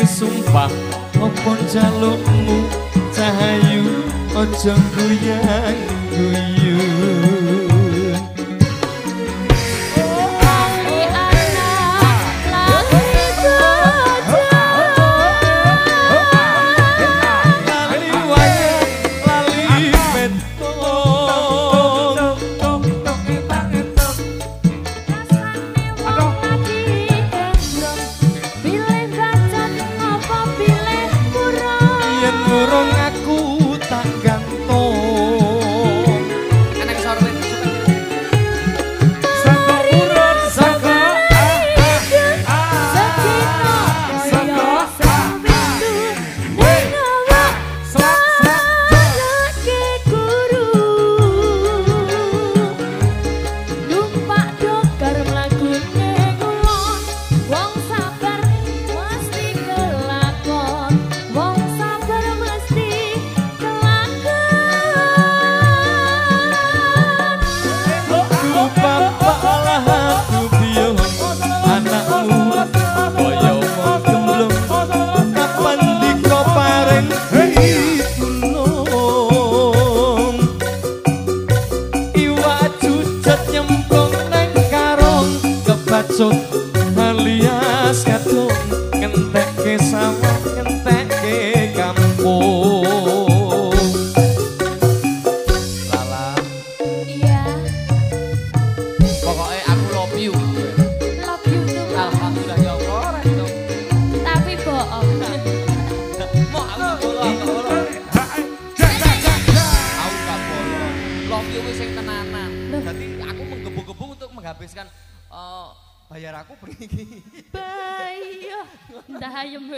sumpah opo jalukmu cahayu ojo guyang guyung. Burung aku tak gantung. Anak sorwet Sakurun saka Sakino Kaya Sambitu Nengawa Salake guru Numpak dokar mlakune ngulon Wong sabar mesti kelakon. Wong sabar mesti alias kadung ngentek ke sawah ngentek ke kampung. Lala. Iya. Pokoknya aku love you. Love you tuh. Alhamdulillah ya Allah. Tapi bohong. Mau aku gak bolong. Aku gak bolong. Love you wis sing tenanan. Jadi aku menggebu-gebu untuk menghabiskan bayar aku pergi. Bayar, dah ayam.